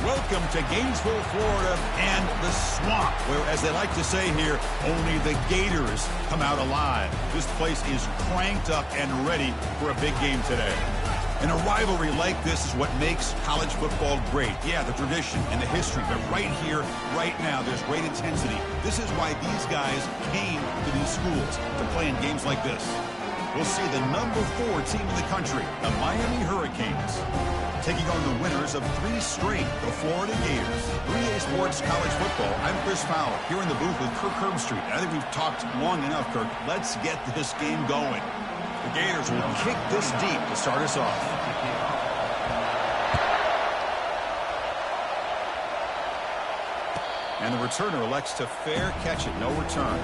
Welcome to Gainesville, Florida, and the swamp, where, as they like to say here, only the Gators come out alive. This place is cranked up and ready for a big game today. And a rivalry like this is what makes college football great. Yeah, the tradition and the history, but right here, right now, there's great intensity. This is why these guys came to these schools to play in games like this. We'll see the number 4 team in the country, the Miami Hurricanes, taking on the winners of 3 straight, the Florida Gators. 3A Sports College Football. I'm Chris Fowler, here in the booth with Kirk Herbstreit. I think we've talked long enough, Kirk. Let's get this game going. The Gators will kick this deep to start us off. And the returner elects to fair catch it, no return.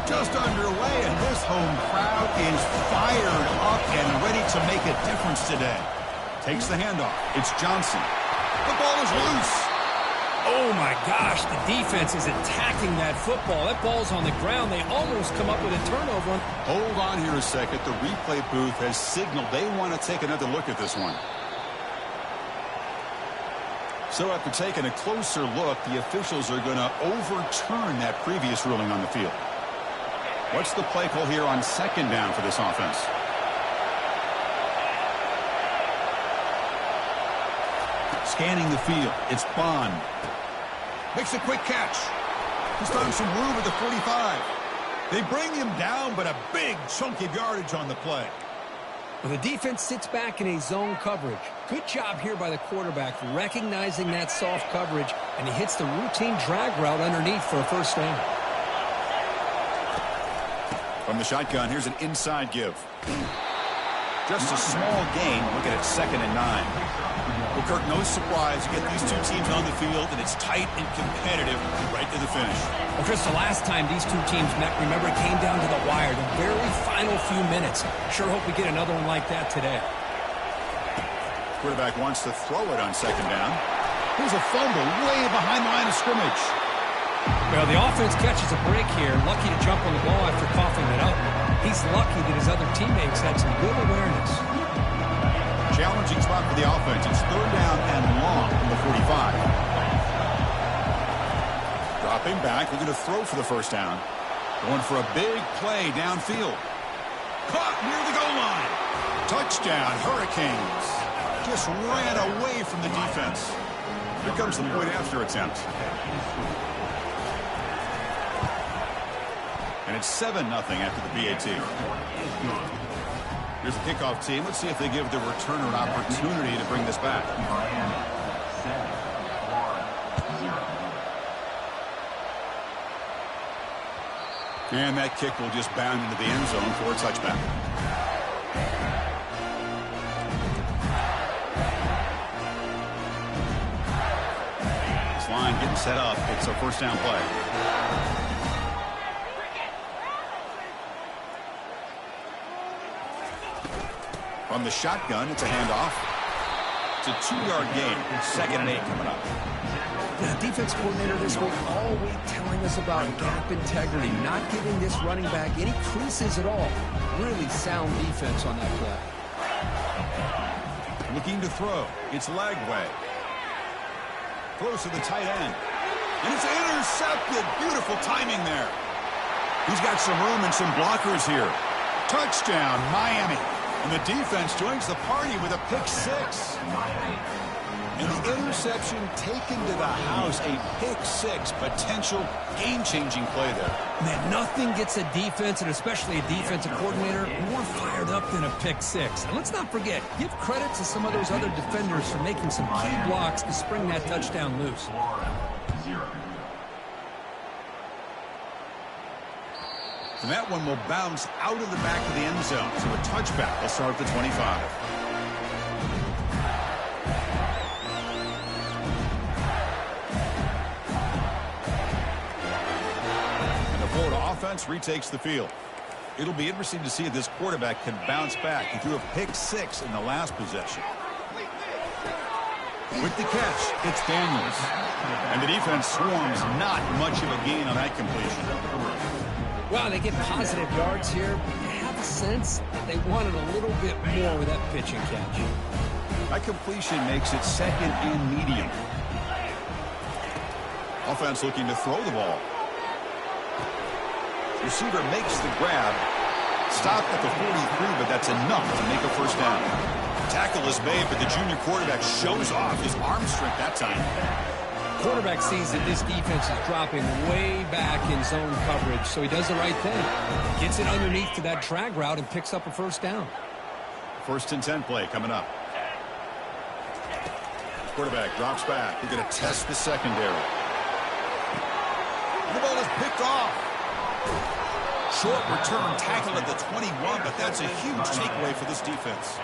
Just underway, and this home crowd is fired up and ready to make a difference today. Takes the handoff. It's Johnson. The ball is loose. Oh, my gosh. The defense is attacking that football. That ball's on the ground. They almost come up with a turnover. Hold on here a second. The replay booth has signaled they want to take another look at this one. So after taking a closer look, the officials are going to overturn that previous ruling on the field. What's the play call here on second down for this offense? Scanning the field, it's Bond. Makes a quick catch. He's found some room at the 45. They bring him down, but a big chunk of yardage on the play. Well, the defense sits back in a zone coverage. Good job here by the quarterback recognizing that soft coverage, and he hits the routine drag route underneath for a first down. From the shotgun, here's an inside give. Just a small gain. Look at it, 2nd and 9. Well, Kirk, no surprise. You get these two teams on the field, and it's tight and competitive right to the finish. Well, Chris, the last time these two teams met, remember, it came down to the wire, the very final few minutes. Sure hope we get another one like that today. Quarterback wants to throw it on 2nd down. Here's a fumble way behind the line of scrimmage. Well, the offense catches a break here. Lucky to jump on the ball after coughing it up. He's lucky that his other teammates had some good awareness. Challenging spot for the offense. It's 3rd down and long from the 45. Dropping back. They're going to throw for the first down. Going for a big play downfield. Caught near the goal line. Touchdown, Hurricanes. Just ran away from the defense. Here comes the point after attempt. And it's 7-0 after the PAT. Here's the kickoff team. Let's see if they give the returner an opportunity to bring this back. And that kick will just bound into the end zone for a touchback. This line getting set up. It's a first down play. On the shotgun, it's a handoff. It's a 2-yard gain. 2nd and 8 coming up. The defense coordinator this week all week telling us about gap integrity, not giving this running back any creases at all. Really sound defense on that play. Looking to throw. It's Lagway. Throws to the tight end. And it's intercepted. Beautiful timing there. He's got some room and some blockers here. Touchdown, Miami. And the defense joins the party with a pick 6. And the interception taken to the house, a pick 6, potential game-changing play there. Man, nothing gets a defense, and especially a defensive coordinator, more fired up than a pick 6. And let's not forget, give credit to some of those other defenders for making some key blocks to spring that touchdown loose. And that one will bounce out of the back of the end zone. So a touchback will start at the 25. And the Florida offense retakes the field. It'll be interesting to see if this quarterback can bounce back. He threw a pick 6 in the last possession. With the catch, it's Daniels. And the defense swarms not much of a gain on that completion. Well, they get positive yards here. I have a sense they wanted a little bit more with that pitch and catch. That completion makes it second and medium. Offense looking to throw the ball. Receiver makes the grab. Stopped at the 43, but that's enough to make a first down. Tackle is made, but the junior quarterback shows off his arm strength that time. Quarterback sees that this defense is dropping way back in zone coverage, so he does the right thing. Gets it underneath to that drag route and picks up a first down. 1st and 10 play coming up. Quarterback drops back. We're going to test the secondary. The ball is picked off. Short return tackle at the 21, but that's a huge takeaway for this defense.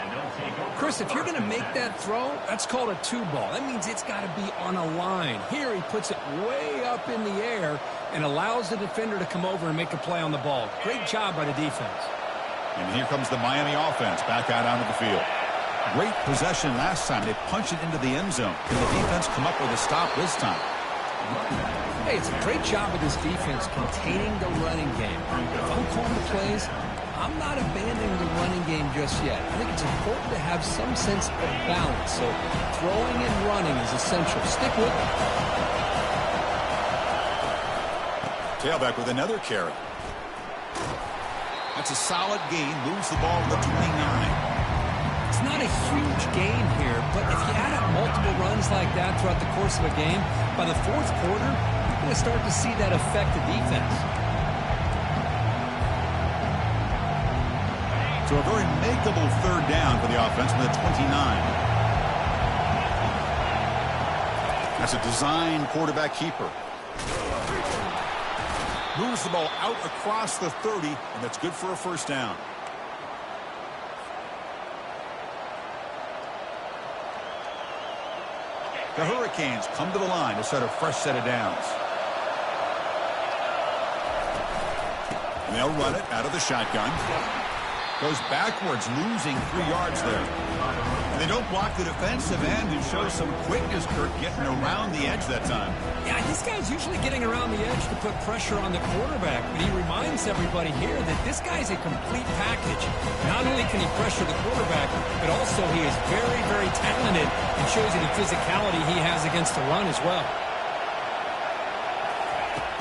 Chris, if you're going to make that throw, that's called a two ball. That means it's got to be on a line. Here he puts it way up in the air and allows the defender to come over and make a play on the ball. Great job by the defense. And here comes the Miami offense back out onto the field. Great possession last time. They punched it into the end zone. Can the defense come up with a stop this time? Hey, it's a great job of this defense containing the running game. If I'm calling the plays, I'm not abandoning the running game just yet. I think it's important to have some sense of balance. So throwing and running is essential. Stick with it. Tailback with another carry. That's a solid gain. Moves the ball to the 29. It's not a huge gain here, but if you add up multiple runs like that throughout the course of a game, by the 4th quarter, you're going to start to see that affect the defense. So a very makeable 3rd down for the offense with a 29. That's a design quarterback keeper. Moves the ball out across the 30, and that's good for a first down. The Hurricanes come to the line to set a fresh set of downs. And they'll run it out of the shotgun. Goes backwards, losing 3 yards there. And they don't block the defensive end and show some quickness, Kirk, getting around the edge that time. Yeah, this guy's usually getting around the edge to put pressure on the quarterback, but he reminds everybody here that this guy's a complete package. Not only can he pressure the quarterback, but also he is very, very talented and shows you the physicality he has against the run as well.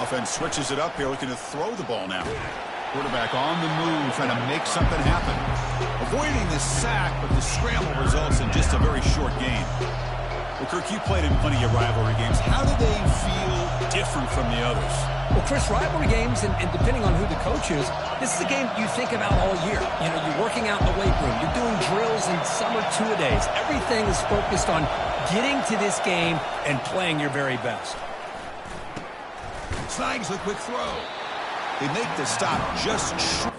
Offense switches it up here, looking to throw the ball now. Quarterback on the move, trying to make something happen. Avoiding the sack, but the scramble results in just a very short game. Well, Kirk, you played in plenty of rivalry games. How do they feel different from the others? Well, Chris, rivalry games, and depending on who the coach is, this is a game you think about all year. You know, you're working out in the weight room. You're doing drills in summer two-a-days. Everything is focused on getting to this game and playing your very best. Snags a quick throw. They make the stop just short.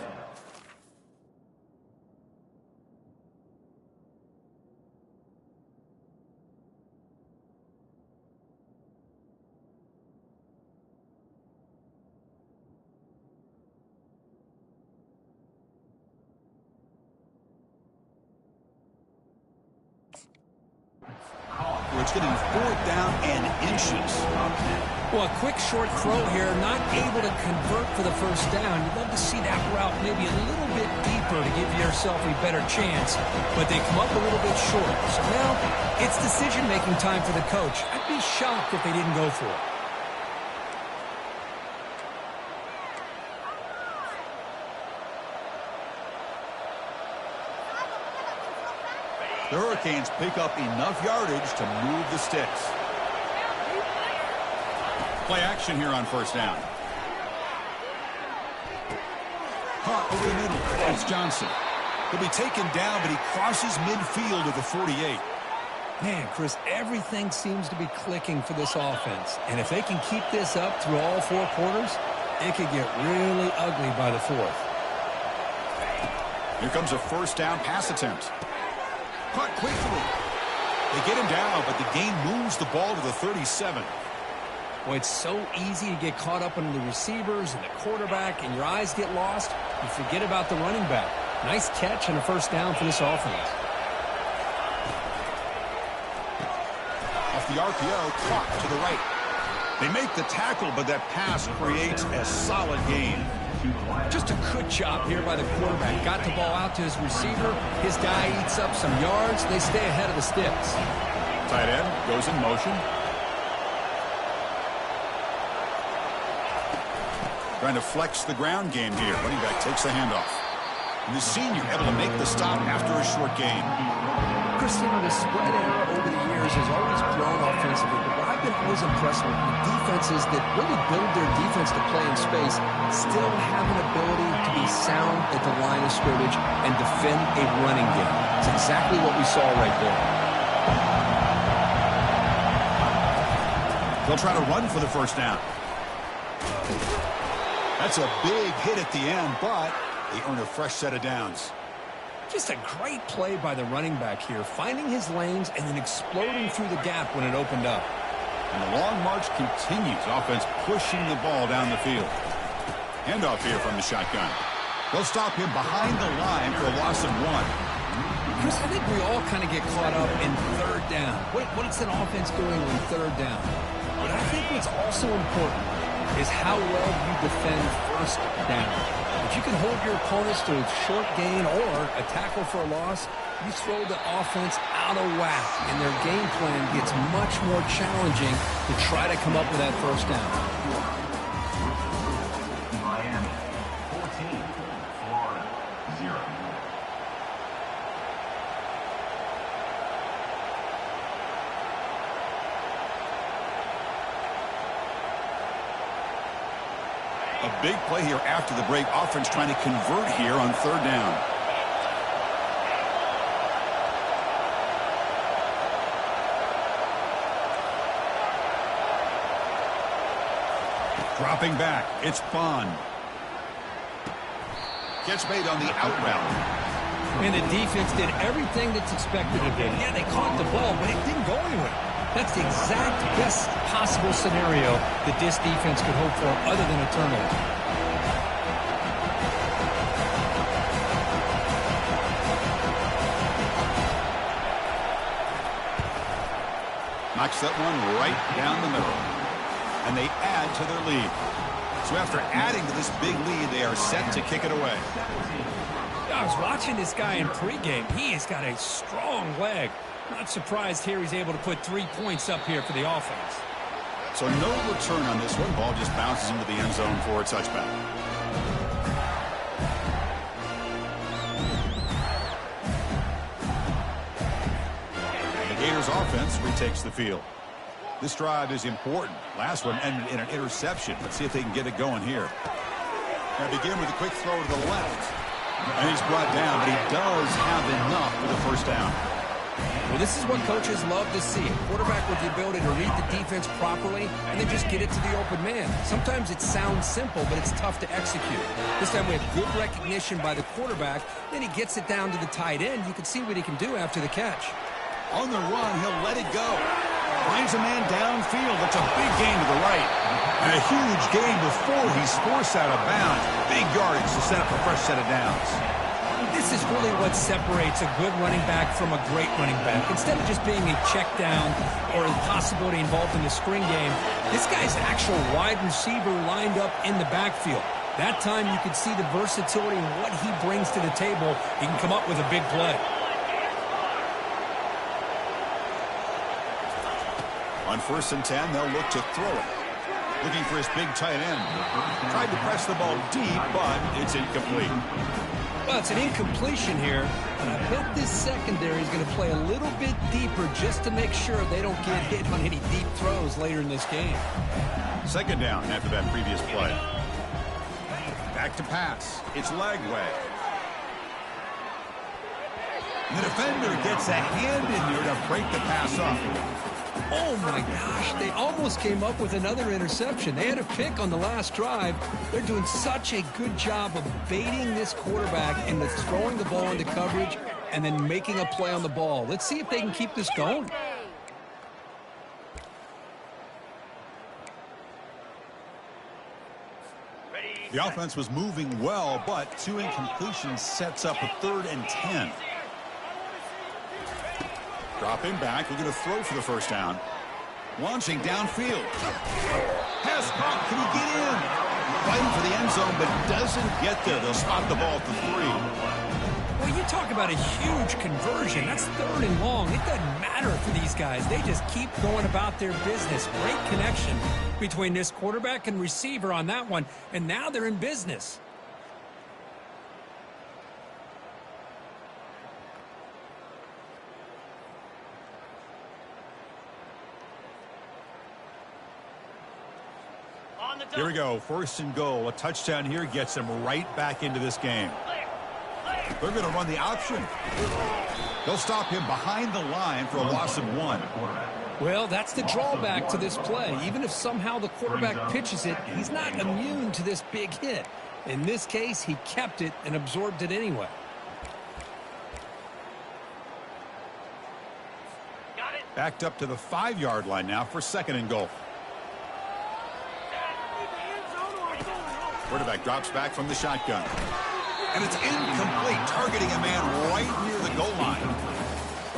It's getting 4th down and inches. Well, a quick short throw here, not able to convert for the first down. You'd love to see that route maybe a little bit deeper to give yourself a better chance, but they come up a little bit short. So now it's decision-making time for the coach. I'd be shocked if they didn't go for it. The Hurricanes pick up enough yardage to move the sticks. Play action here on first down. Caught over the middle. It's Johnson. He'll be taken down, but he crosses midfield at the 48. Man, Chris, everything seems to be clicking for this offense. And if they can keep this up through all 4 quarters, it could get really ugly by the 4th. Here comes a first down pass attempt. Caught quickly. They get him down, but the gain moves the ball to the 37. Boy, it's so easy to get caught up in the receivers and the quarterback, and your eyes get lost. You forget about the running back. Nice catch and a first down for this offense. Off the RPO, caught to the right. They make the tackle, but that pass creates a solid gain. Just a good job here by the quarterback. Got the ball out to his receiver. His guy eats up some yards. They stay ahead of the sticks. Tight end goes in motion. Trying to flex the ground game here. Running back takes the handoff. And the senior able to make the stop after a short gain. Christian, the spread era over the years has always grown offensively, but what I've been always impressed with the defenses that really build their defense to play in space still have an ability to be sound at the line of scrimmage and defend a running game. It's exactly what we saw right there. They'll try to run for the first down. That's a big hit at the end, but they earn a fresh set of downs. Just a great play by the running back here, finding his lanes and then exploding through the gap when it opened up. And the long march continues. Offense pushing the ball down the field. Handoff here from the shotgun. They'll stop him behind the line for a loss of 1. Chris, I think we all kind of get caught up in third down. What is an offense doing on third down? But I think what's also important is how well you defend first down. If you can hold your opponents to a short gain or a tackle for a loss, you throw the offense out of whack, and their game plan gets much more challenging to try to come up with that first down. Miami, 14, Florida, 0. A big play here after the break. Offense trying to convert here on third down. Dropping back. It's Bond. Gets made on the out route. And the defense did everything that's expected of them. Yeah, they caught the ball, but it didn't go anywhere. That's the exact best possible scenario that this defense could hope for other than a turnover. Knocks that one right down the middle. And they add to their lead. So after adding to this big lead, they are set to kick it away. I was watching this guy in pregame. He has got a strong leg. Not surprised here he's able to put 3 points up here for the offense. So no return on this one. Ball just bounces into the end zone for a touchback. The Gators offense retakes the field. This drive is important. Last one ended in an interception. Let's see if they can get it going here. They begin with a quick throw to the left. And he's brought down, but he does have enough for the first down. Well, this is what coaches love to see. A quarterback with the ability to read the defense properly and then just get it to the open man. Sometimes it sounds simple, but it's tough to execute. This time we have good recognition by the quarterback. Then he gets it down to the tight end. You can see what he can do after the catch. On the run, he'll let it go. Finds a man downfield. That's a big gain to the right. And a huge gain before he's forced out of bounds. Big yardage to set up a fresh set of downs. This is really what separates a good running back from a great running back. Instead of just being a check down or a possibility involved in the screen game, this guy's actual wide receiver lined up in the backfield. That time you could see the versatility and what he brings to the table. He can come up with a big play. On 1st and 10, they'll look to throw it. Looking for his big tight end. Tried to press the ball deep, but it's incomplete. Well, it's an incompletion here, and I bet this secondary is going to play a little bit deeper just to make sure they don't get hit on any deep throws later in this game. Second down after that previous play. Back to pass. It's Lagway. The defender gets a hand in there to break the pass up. Oh, my gosh. They almost came up with another interception. They had a pick on the last drive. They're doing such a good job of baiting this quarterback into throwing the ball into coverage and then making a play on the ball. Let's see if they can keep this going. The offense was moving well, but 2 incompletions sets up a 3rd and 10. Dropping back, looking to throw for the first down. Launching downfield. Pass caught, can he get in? Fighting for the end zone, but doesn't get there. They'll spot the ball at the 3. Well, you talk about a huge conversion. That's 3rd and long. It doesn't matter for these guys. They just keep going about their business. Great connection between this quarterback and receiver on that one, and now they're in business. Here we go. 1st and goal. A touchdown here gets them right back into this game. They're going to run the option. They'll stop him behind the line for a loss of 1. Well, that's the drawback to this play. Even if somehow the quarterback pitches it, he's not immune to this big hit. In this case, he kept it and absorbed it anyway. Backed up to the 5-yard line now for 2nd and goal. Quarterback drops back from the shotgun. And it's incomplete, targeting a man right near the goal line.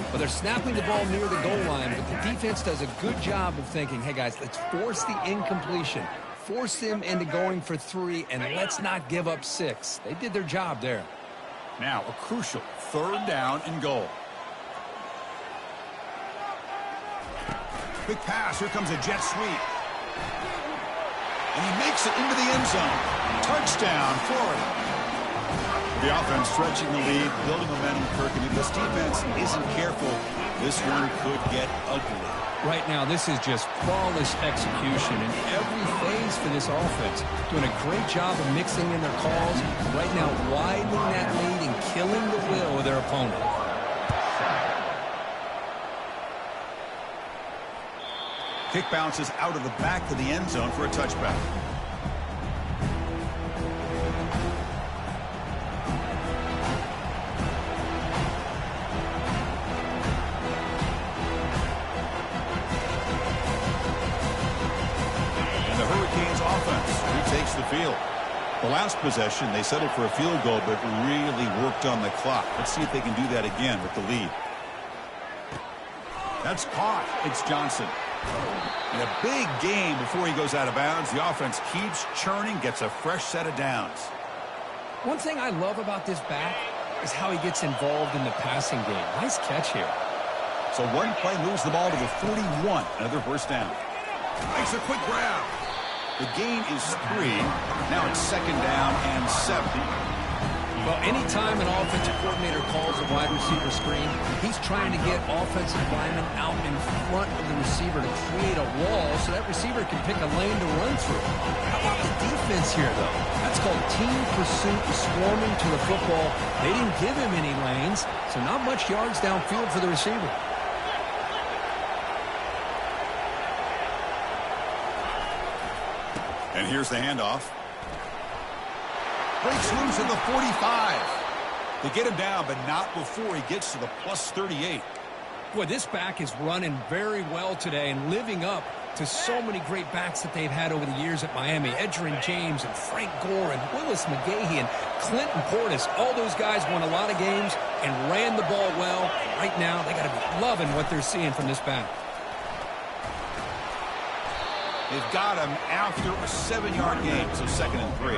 Well, they're snapping the ball near the goal line, but the defense does a good job of thinking, hey, guys, let's force the incompletion. Force them into going for 3, and let's not give up 6. They did their job there. Now, a crucial 3rd down and goal. Quick pass. Here comes a jet sweep. And he makes it into the end zone. Touchdown, Florida. The offense stretching the lead, building momentum, Kirk. And if this defense isn't careful, this one could get ugly. Right now, this is just flawless execution in every phase for this offense. Doing a great job of mixing in their calls. Right now, widening that lead and killing the will of their opponent. Kick bounces out of the back of the end zone for a touchback. And the Hurricanes offense retakes the field. The last possession, they settled for a field goal, but really worked on the clock. Let's see if they can do that again with the lead. That's caught. It's Johnson. In a big game before he goes out of bounds, the offense keeps churning, gets a fresh set of downs. One thing I love about this back is how he gets involved in the passing game. Nice catch here. So one play moves the ball to the 41. Another 1st down. Makes a quick grab. The gain is 3. Now it's 2nd down and 7. Well, anytime an offensive coordinator calls a wide receiver screen, he's trying to get offensive linemen out in front of the receiver to create a wall so that receiver can pick a lane to run through. How about the defense here, though? That's called team pursuit, swarming to the football. They didn't give him any lanes, so not much yards downfield for the receiver. And here's the handoff. Breaks loose at the 45. They get him down, but not before he gets to the plus 38. Boy, this back is running very well today and living up to so many great backs that they've had over the years at Miami. Edgerrin James and Frank Gore and Willis McGahee and Clinton Portis. All those guys won a lot of games and ran the ball well. Right now, they got to be loving what they're seeing from this back. They've got him after a 7-yard gain, so 2nd and 3.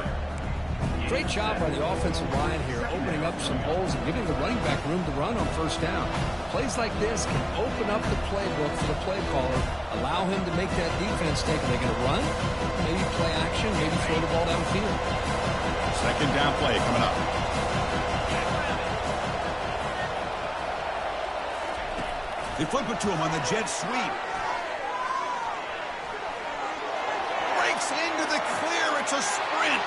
Great job by the offensive line here, opening up some holes and giving the running back room to run on 1st down. Plays like this can open up the playbook for the play caller, allow him to make that defense think, are they going to run? Maybe play action, maybe throw the ball downfield. 2nd down play coming up. They flip it to him on the jet sweep. Breaks into the clear. It's a sprint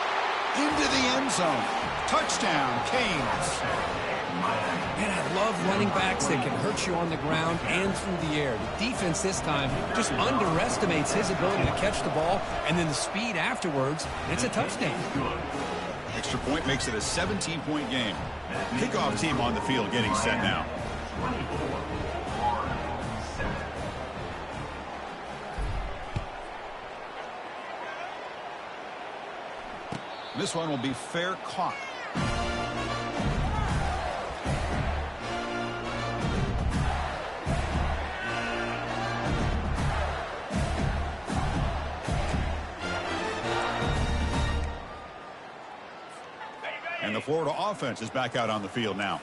into the end zone. Touchdown, Canes. Man, I love running backs that can hurt you on the ground and through the air. The defense this time just underestimates his ability to catch the ball and then the speed afterwards, and it's a touchdown. Extra point makes it a 17-point game. Kickoff team on the field getting set now. This one will be fair caught. Florida offense is back out on the field now.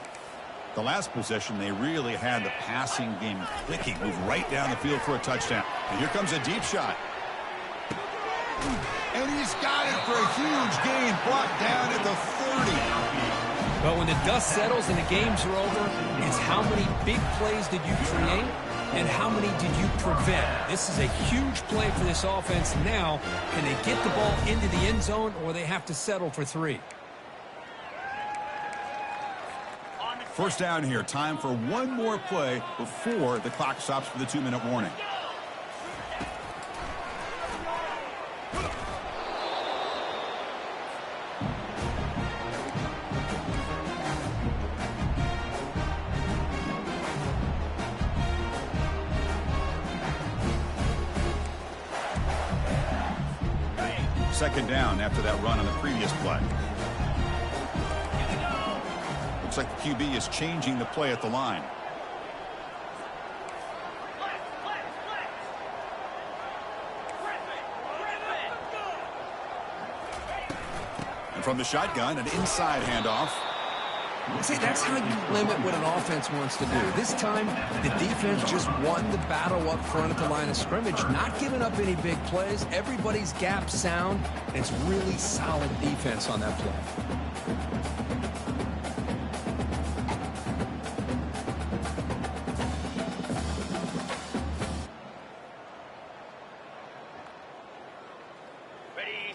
The last possession, they really had the passing game clicking. Move right down the field for a touchdown. And here comes a deep shot. And he's got it for a huge gain, brought down at the 30. But when the dust settles and the games are over, it's how many big plays did you create and how many did you prevent? This is a huge play for this offense. Now, can they get the ball into the end zone or they have to settle for 3? First down here. Time for one more play before the clock stops for the 2-minute warning. Second down after that run on the previous play. Looks like the QB is changing the play at the line. And from the shotgun, an inside handoff. See, that's how you limit what an offense wants to do. This time, the defense just won the battle up front at the line of scrimmage, not giving up any big plays. Everybody's gap sound, and it's really solid defense on that play.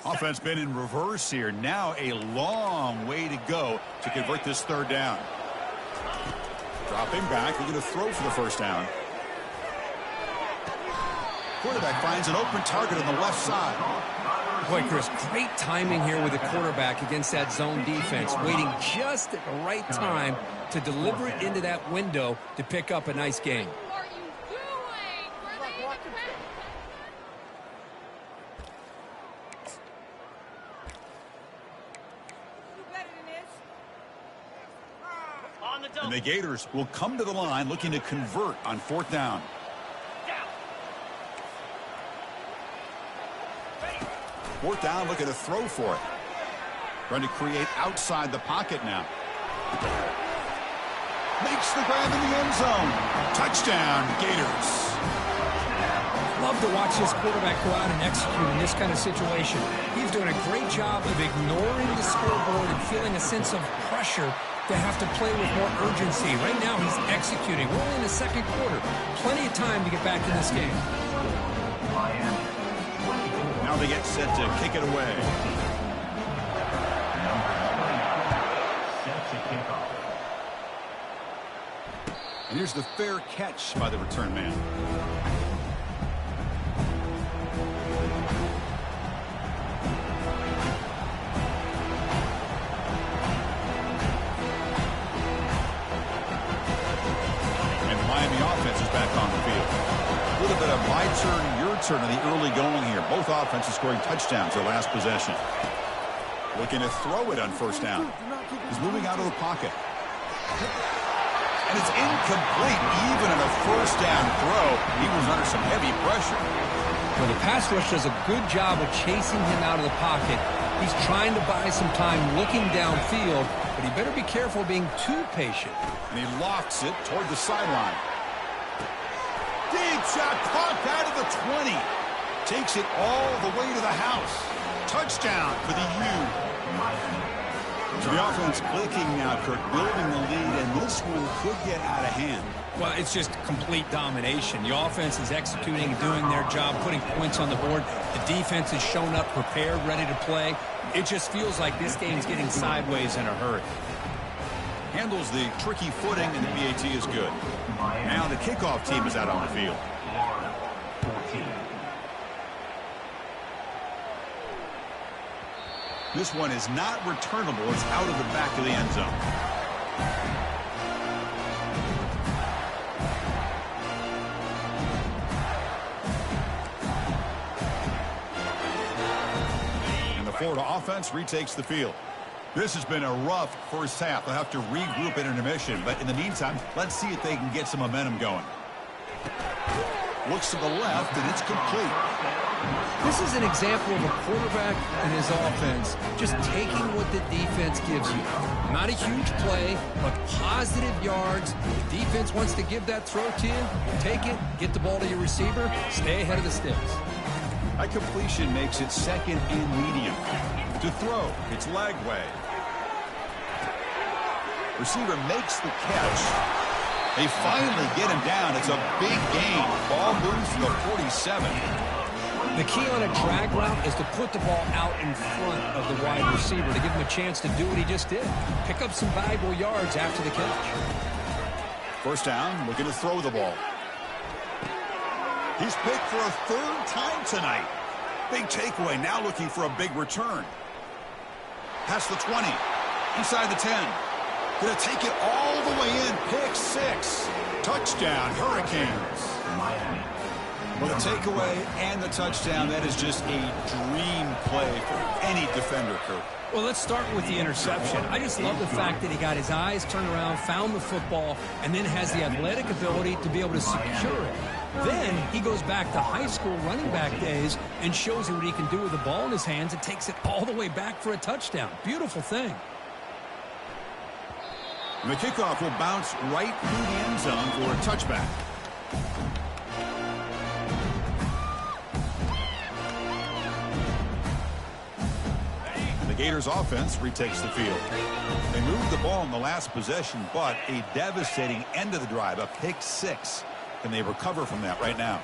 Offense been in reverse here. Now a long way to go to convert this third down. Dropping back. We're going to throw for the first down. Quarterback finds an open target on the left side. Boy, Chris, great timing here with the quarterback against that zone defense, waiting just at the right time to deliver it into that window to pick up a nice gain. And the Gators will come to the line looking to convert on fourth down. Fourth down, looking to throw for it. Trying to create outside the pocket now. Makes the grab in the end zone. Touchdown, Gators. Love to watch this quarterback go out and execute in this kind of situation. He's doing a great job of ignoring the scoreboard and feeling a sense of pressure to have to play with more urgency. Right now, he's executing. We're only in the second quarter. Plenty of time to get back in this game. Now they get set to kick it away. And here's the fair catch by the return man. A little bit of my turn, your turn in the early going here. Both offenses scoring touchdowns their last possession. Looking to throw it on first down. He's moving out of the pocket. And it's incomplete. Even on a first down throw, he was under some heavy pressure. Well, the pass rush does a good job of chasing him out of the pocket. He's trying to buy some time looking downfield, but he better be careful being too patient. And he lofts it toward the sideline. Deep shot, caught out of the 20. Takes it all the way to the house. Touchdown for the U. So the offense clicking now, Kirk, building the lead, and this one could get out of hand. Well, it's just complete domination. The offense is executing, doing their job, putting points on the board. The defense has shown up prepared, ready to play. It just feels like this game's getting sideways in a hurry. Handles the tricky footing, and the PAT is good. Now the kickoff team is out on the field. This one is not returnable. It's out of the back of the end zone. And the Florida offense retakes the field. This has been a rough first half. They'll have to regroup at intermission. But in the meantime, let's see if they can get some momentum going. Looks to the left, and it's complete. This is an example of a quarterback and his offense just taking what the defense gives you. Not a huge play, but positive yards. The defense wants to give that throw to you. Take it, get the ball to your receiver, stay ahead of the sticks. That completion makes it second and medium. To throw, it's Lagway. Receiver makes the catch. They finally get him down. It's a big gain. Ball moves to the 47. The key on a drag route is to put the ball out in front of the wide receiver to give him a chance to do what he just did. Pick up some valuable yards after the catch. First down, looking to throw the ball. He's picked for a third time tonight. Big takeaway, now looking for a big return. Past the 20, inside the 10. Going to take it all the way in. Pick 6. Touchdown, Hurricanes. Well, the takeaway and the touchdown, that is just a dream play for any defender, Kurt. Well, let's start with the interception. I just love the fact that he got his eyes turned around, found the football, and then has the athletic ability to be able to secure it. Then he goes back to high school running back days and shows you what he can do with the ball in his hands and takes it all the way back for a touchdown. Beautiful thing. And the kickoff will bounce right through the end zone for a touchback. The Gators offense retakes the field. They moved the ball in the last possession, but a devastating end of the drive, a pick 6. Can they recover from that right now?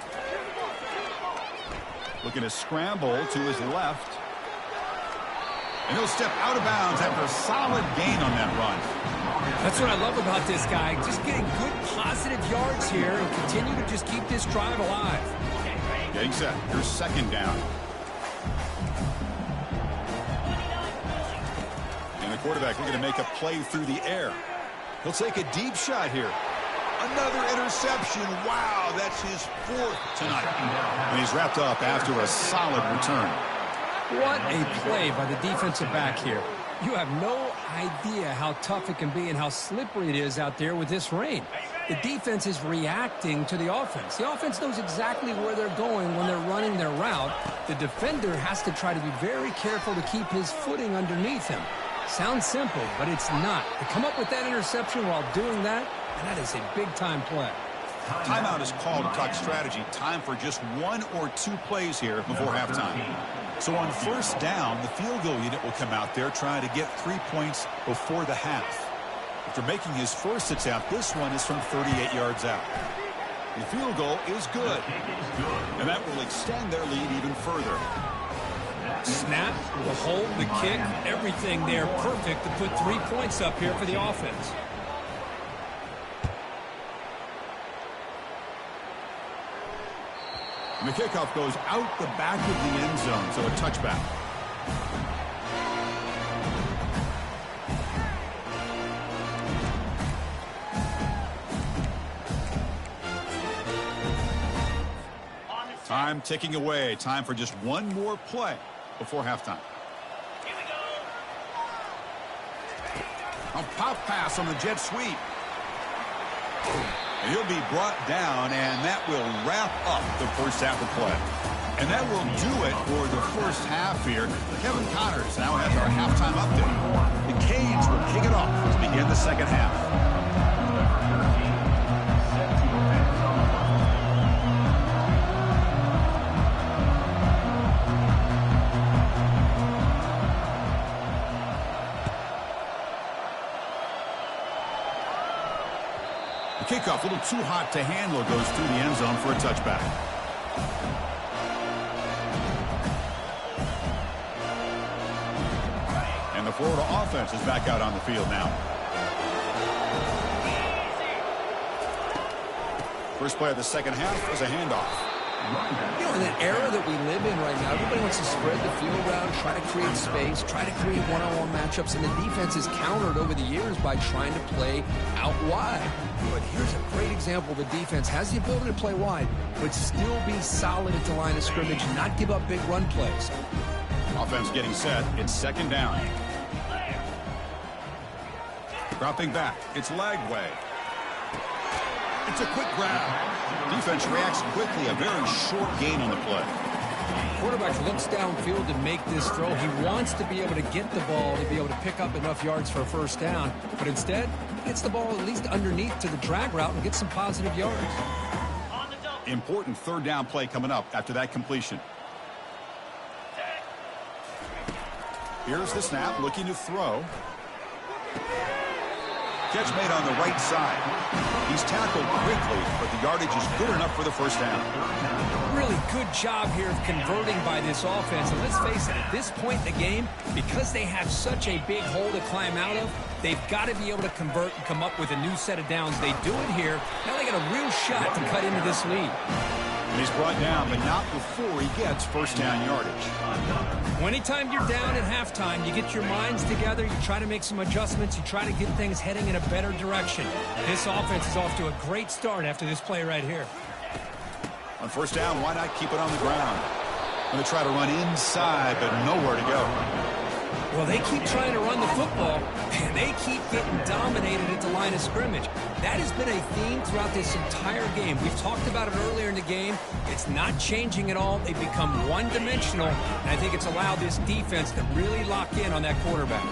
Looking to scramble to his left. And he'll step out of bounds after a solid gain on that run. That's what I love about this guy. Just getting good positive yards here and continue to just keep this drive alive. Getting set. Here's second down. And the quarterback looking to make a play through the air. He'll take a deep shot here. Another interception. Wow, that's his 4th tonight. And he's wrapped up after a solid return. What a play by the defensive back here. You have no idea how tough it can be and how slippery it is out there with this rain. The defense is reacting to the offense. The offense knows exactly where they're going when they're running their route. The defender has to try to be very careful to keep his footing underneath him. Sounds simple, but it's not. To come up with that interception while doing that, and that is a big-time play. Timeout is called to talk strategy. Time for just 1 or 2 plays here before halftime. So on first down, the field goal unit will come out there trying to get 3 points before the half. After making his first attempt, this one is from 38 yards out. The field goal is good, and that will extend their lead even further. Snap, the hold, the kick, everything there perfect to put 3 points up here for the offense. And the kickoff goes out the back of the end zone, so a touchback. Time ticking away. Time for just 1 more play before halftime. A pop pass on the jet sweep. And he'll be brought down, and that will wrap up the first half of play. And that will do it for the first half here. Kevin Connors now has our halftime update. The Canes will kick it off to begin the second half. Kickoff, a little too hot to handle, goes through the end zone for a touchback. And the Florida offense is back out on the field now. First play of the second half is a handoff. You know, in that era that we live in right now, everybody wants to spread the field around, try to create space, try to create one-on-one matchups, and the defense is countered over the years by trying to play out wide. But here's a great example. The defense has the ability to play wide, but still be solid at the line of scrimmage and not give up big run plays. Offense getting set. It's second down. Dropping back. It's Lagway. It's a quick grab. Defense reacts quickly. A very short gain on the play. Quarterback looks downfield to make this throw. He wants to be able to get the ball to be able to pick up enough yards for a first down. But instead, he gets the ball at least underneath to the drag route and gets some positive yards. Important third down play coming up after that completion. Here's the snap, looking to throw. Catch made on the right side. He's tackled quickly, but the yardage is good enough for the first down. Really good job here of converting by this offense. And let's face it, at this point in the game, because they have such a big hole to climb out of, they've got to be able to convert and come up with a new set of downs. They do it here. Now they got a real shot to cut into this lead. And he's brought down, but not before he gets first down yardage. Anytime you're down at halftime, you get your minds together, you try to make some adjustments, you try to get things heading in a better direction. This offense is off to a great start after this play right here. On first down, why not keep it on the ground? Going to try to run inside, but nowhere to go. Well, they keep trying to run the football, and they keep getting dominated at the line of scrimmage. That has been a theme throughout this entire game. We've talked about it earlier in the game. It's not changing at all. They've become one-dimensional, and I think it's allowed this defense to really lock in on that quarterback.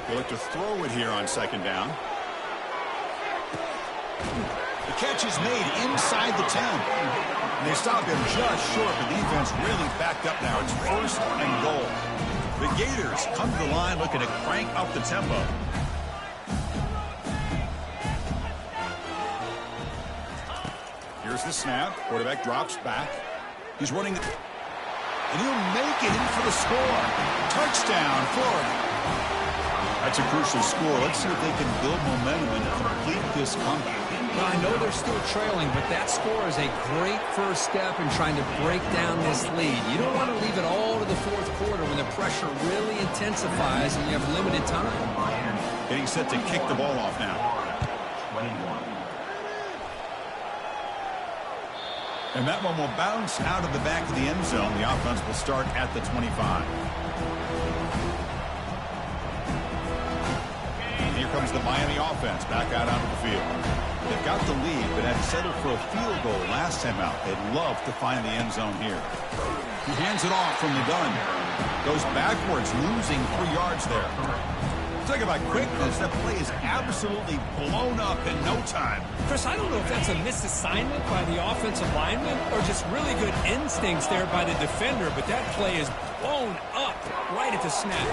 They look to throw it here on second down. The catch is made inside the 10. And they stop him just short. The defense really backed up now. It's first and goal. The Gators come to the line looking to crank up the tempo. Here's the snap. Quarterback drops back. He's running. And he'll make it in for the score. Touchdown, Florida. That's a crucial score. Let's see if they can build momentum and complete this comeback. Well, I know they're still trailing, but that score is a great first step in trying to break down this lead. You don't want to leave it all to the fourth quarter when the pressure really intensifies and you have limited time. Getting set to kick the ball off now. 21. And that one will bounce out of the back of the end zone. The offense will start at the 25. And here comes the Miami offense back out onto the field. They've got the lead, but had settled for a field goal last time out. They'd love to find the end zone here. He hands it off from the gun. Goes backwards, losing 3 yards there. Talk about quickness. That play is absolutely blown up in no time. Chris, I don't know if that's a misassignment by the offensive lineman or just really good instincts there by the defender, but that play is blown up right at the snap.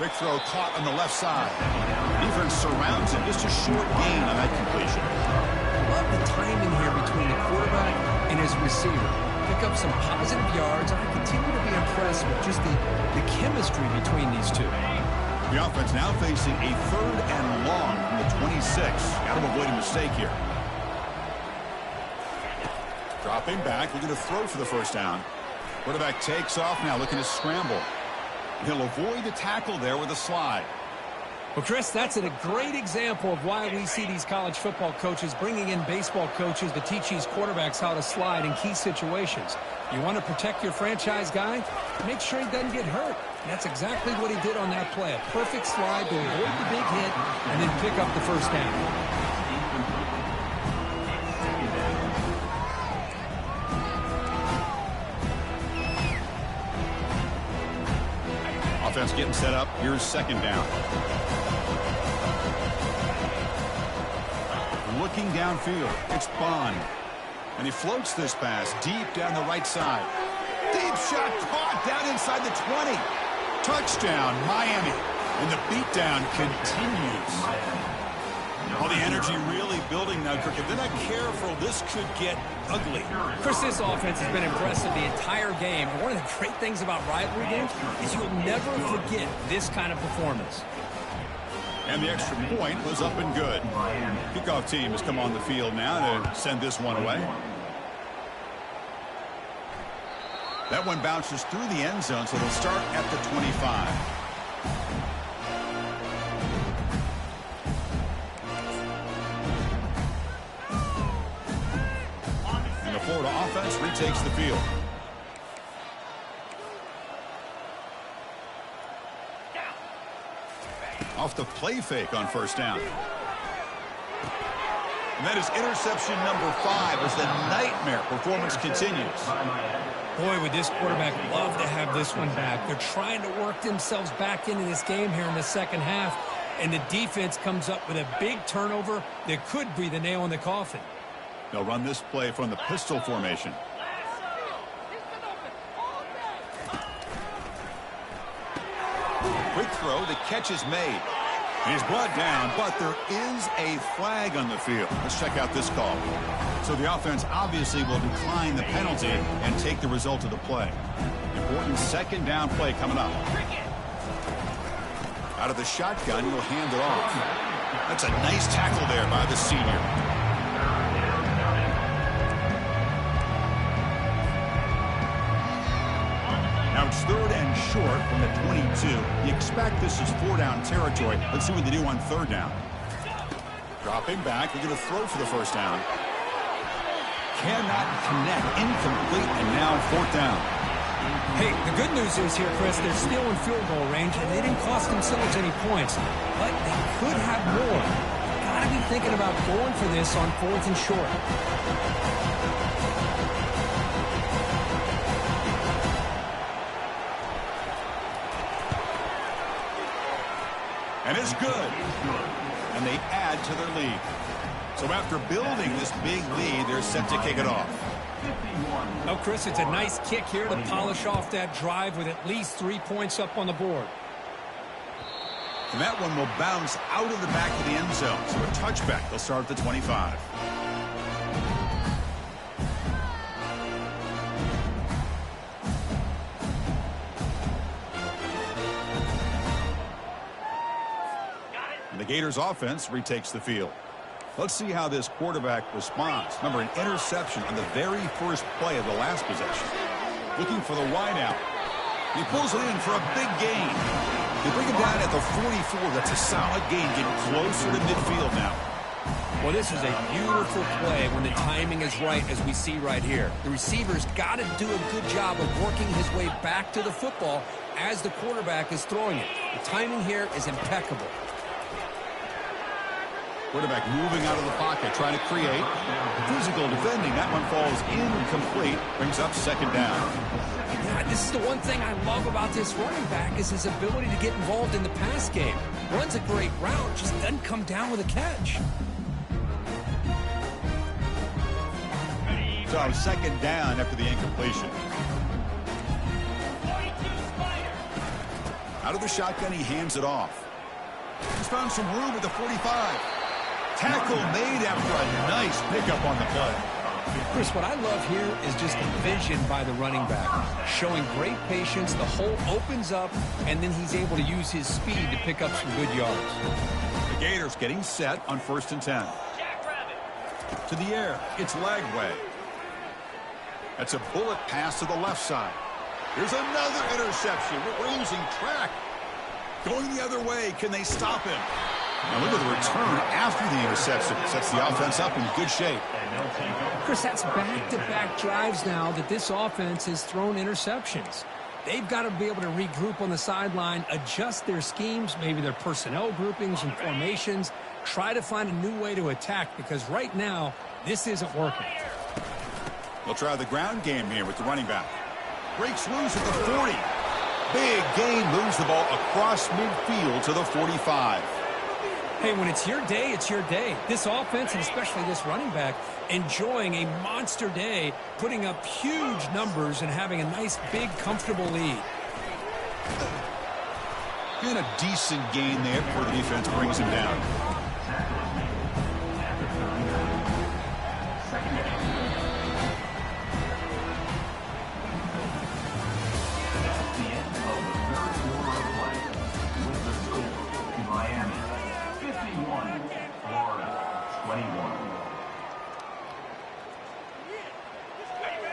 Quick throw caught on the left side. Defense surrounds him. Just a short gain on that completion. Love the timing here between the quarterback and his receiver. Pick up some positive yards. I continue to be impressed with just the chemistry between these two. The offense now facing a third and long from the 26. Got to avoid a mistake here. Dropping back, looking to throw for the first down. Quarterback takes off now, looking to scramble. He'll avoid the tackle there with a slide. Well, Chris, that's a great example of why we see these college football coaches bringing in baseball coaches to teach these quarterbacks how to slide in key situations. You want to protect your franchise guy? Make sure he doesn't get hurt. And that's exactly what he did on that play. A perfect slide to avoid the big hit and then pick up the first down. Offense getting set up. Here's second down. Looking downfield. It's Bond. And he floats this pass deep down the right side. Deep shot caught down inside the 20. Touchdown, Miami. And the beatdown continues. All the energy really building now, Kirk. If they're not careful, this could get ugly. Chris, this offense has been impressive the entire game. And one of the great things about rivalry games is you'll never forget this kind of performance. And the extra point was up and good. Kickoff team has come on the field now to send this one away. That one bounces through the end zone, so they'll start at the 25. And the Florida offense retakes the field. Off the play fake on first down. And that is interception number 5 as the nightmare performance continues. Boy, would this quarterback love to have this one back. They're trying to work themselves back into this game here in the second half, and the defense comes up with a big turnover that could be the nail in the coffin. They'll run this play from the pistol formation. Quick throw, the catch is made. He's brought down, but there is a flag on the field. Let's check out this call. So the offense obviously will decline the penalty and take the result of the play. Important second down play coming up. Out of the shotgun, he'll hand it off. That's a nice tackle there by the senior. Now it's 3rd and short from the 22. You expect this is 4-down territory. Let's see what they do on 3rd down. Dropping back. They're going to throw for the first down. Cannot connect. Incomplete. And now 4th down. Hey, the good news is here, Chris, they're still in field goal range, and they didn't cost themselves any points. But they could have more. Got to be thinking about going for this on 4th and short. And it's good. And they add to their lead. So after building this big lead, they're set to kick it off. Oh, Chris, it's a nice kick here to polish off that drive with at least 3 points up on the board. And that one will bounce out of the back of the end zone. So a touchback. They'll start at the 25. And the Gators offense retakes the field. Let's see how this quarterback responds. Remember, an interception on the very first play of the last possession. Looking for the wideout. He pulls it in for a big gain. They bring him down at the 44. That's a solid gain, getting closer to midfield now. Well, this is a beautiful play when the timing is right, as we see right here. The receiver's got to do a good job of working his way back to the football as the quarterback is throwing it. The timing here is impeccable. Quarterback moving out of the pocket, trying to create. Physical defending. That one falls incomplete. Brings up 2nd down. Yeah, this is the one thing I love about this running back is his ability to get involved in the pass game. Runs a great route, just doesn't come down with a catch. So 2nd down after the incompletion. Out of the shotgun, he hands it off. He's found some room at the 45. Tackle made after a nice pickup on the play. Chris, what I love here is just the vision by the running back. Showing great patience, the hole opens up, and then he's able to use his speed to pick up some good yards. The Gators getting set on 1st and 10. To the air, it's Lagway. That's a bullet pass to the left side. Here's another interception. We're losing track. Going the other way, can they stop him? Now look at the return after the interception. Sets the offense up in good shape. Chris, that's back-to-back drives now that this offense has thrown interceptions. They've got to be able to regroup on the sideline, adjust their schemes, maybe their personnel groupings and formations, try to find a new way to attack because right now, this isn't working. They'll try the ground game here with the running back. Breaks loose at the 40. Big gain, moves the ball across midfield to the 45. Hey, when it's your day, it's your day. This offense, and especially this running back, enjoying a monster day, putting up huge numbers and having a nice, big, comfortable lead. And a decent gain there before the defense brings him down.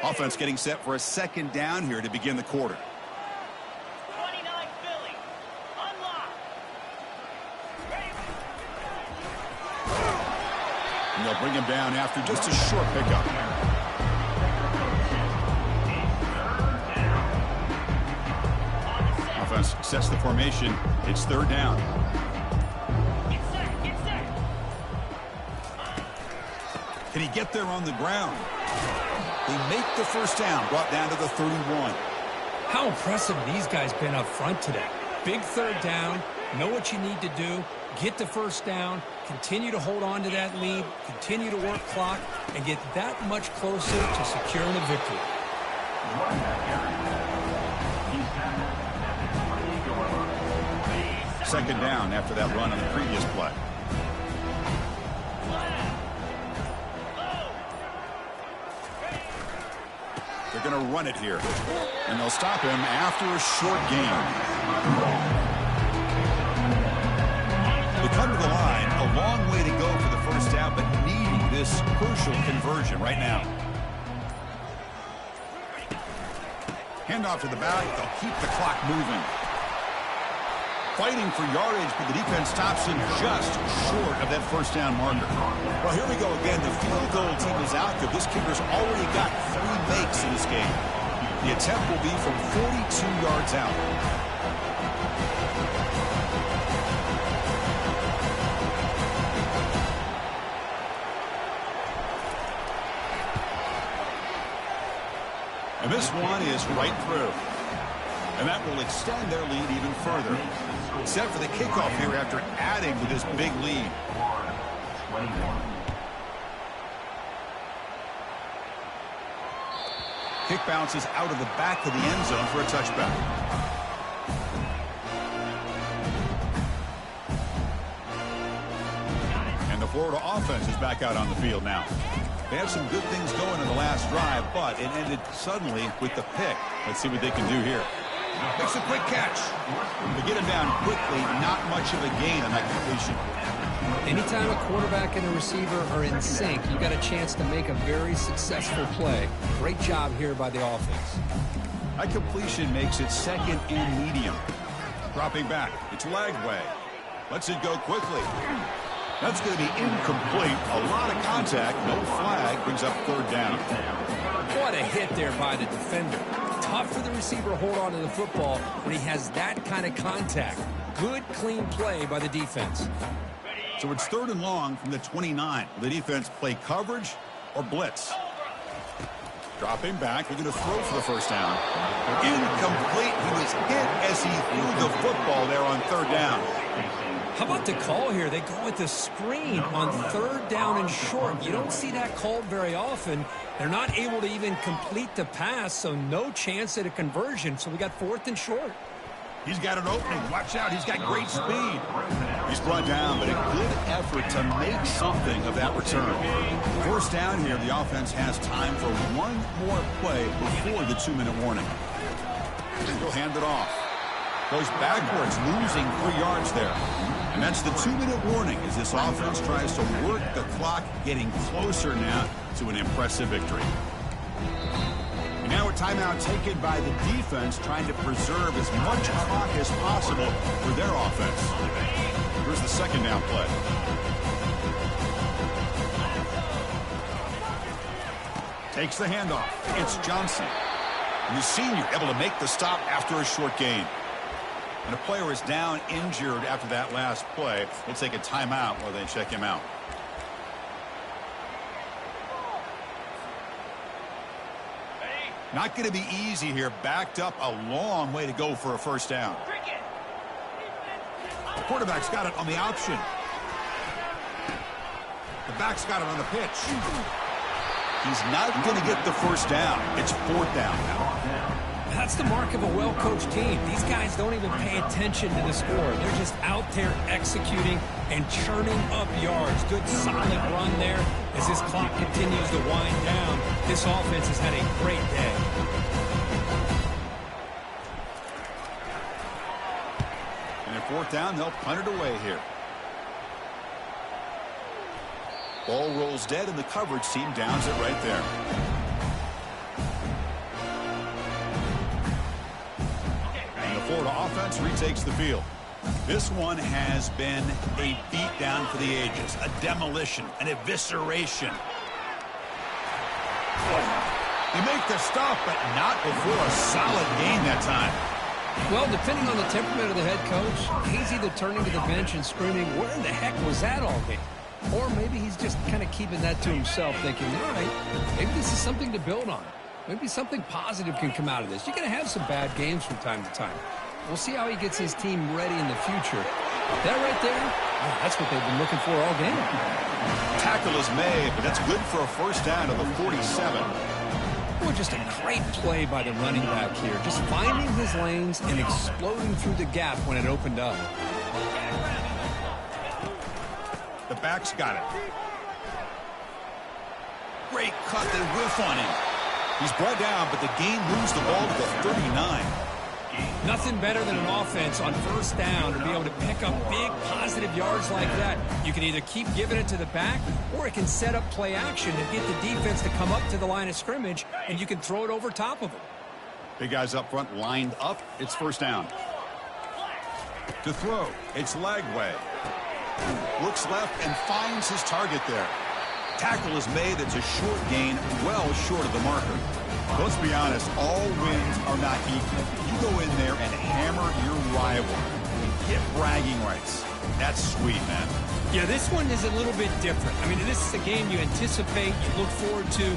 Offense getting set for a 2nd down here to begin the quarter. 29 Philly. Unlock. And they'll bring him down after just a short pickup. Offense sets the formation. It's 3rd down. Can he get there on the ground? They make the first down, brought down to the 31. How impressive these guys been up front today. Big third down, know what you need to do, get the first down, continue to hold on to that lead, continue to work clock, and get that much closer to securing a victory. Second down after that run on the previous play. They're going to run it here. And they'll stop him after a short gain. They come to the line, a long way to go for the first down, but needing this crucial conversion right now. Handoff to the back. They'll keep the clock moving. Fighting for yardage, but the defense stops him just short of that first down marker. Well, here we go again. The field goal team is out there. This kicker's already got 3 makes in this game. The attempt will be from 42 yards out. And this one is right through. And that will extend their lead even further. Set for the kickoff here after adding to this big lead. Kick bounces out of the back of the end zone for a touchback. And the Florida offense is back out on the field now. They had some good things going in the last drive, but it ended suddenly with the pick. Let's see what they can do here. Makes a quick catch. They get him down quickly, not much of a gain on that completion. Anytime a quarterback and a receiver are in sync, you got a chance to make a very successful play. Great job here by the offense. That completion makes it second and medium. Dropping back. It's leg way. Lets it go quickly. That's going to be incomplete. A lot of contact. No flag. Brings up third down. What a hit there by the defender. Tough for the receiver to hold on to the football when he has that kind of contact. Good, clean play by the defense. So it's third and long from the 29. Will the defense play coverage or blitz? Dropping back. They're going to throw for the first down. Incomplete. He was hit as he threw the football there on third down. How about the call here? They go with the screen on third down and short. You don't see that called very often. They're not able to even complete the pass, so no chance at a conversion. So we got fourth and short. He's got an opening. Watch out. He's got great speed. He's brought down, but a good effort to make something of that return. First down here, the offense has time for one more play before the 2-minute warning. He'll hand it off. Goes backwards, losing 3 yards there. And that's the 2-minute warning as this offense tries to work the clock, getting closer now to an impressive victory. And now a timeout taken by the defense, trying to preserve as much clock as possible for their offense. Here's the second down play. Takes the handoff. It's Johnson. And the senior able to make the stop after a short gain. And a player is down injured after that last play. We'll take a timeout while they check him out. Not going to be easy here. Backed up a long way to go for a first down. The quarterback's got it on the option. The back's got it on the pitch. He's not going to get the first down. It's fourth down now. That's the mark of a well-coached team. These guys don't even pay attention to the score. They're just out there executing and churning up yards. Good, solid run there as this clock continues to wind down. This offense has had a great day. And at fourth down, they'll punt it away here. Ball rolls dead, and the coverage team downs it right there. Florida offense retakes the field. This one has been a beatdown for the ages, a demolition, an evisceration. They make the stop, but not before a solid gain that time. Well, depending on the temperament of the head coach, he's either turning to the bench and screaming, where in the heck was that all game? Or maybe he's just kind of keeping that to himself, thinking, all right, maybe this is something to build on. Maybe something positive can come out of this. You're going to have some bad games from time to time. We'll see how he gets his team ready in the future. That right there, that's what they've been looking for all game. Tackle is made, but that's good for a first down to the 47. Boy, just a great play by the running back here. Just finding his lanes and exploding through the gap when it opened up. The back's got it. Great cut, they whiff on him. He's brought down, but the game moves the ball to the 39. Nothing better than an offense on first down to be able to pick up big positive yards like that. You can either keep giving it to the back, or it can set up play action and get the defense to come up to the line of scrimmage, and you can throw it over top of them. Big guys up front lined up. It's first down. To throw, it's Lagway. Looks left and finds his target there. Tackle is made. It's a short gain, well short of the marker. Let's be honest, all wins are not equal. You go in there and hammer your rival. Get bragging rights. That's sweet, man. Yeah, this one is a little bit different. I mean, this is a game you anticipate, you look forward to.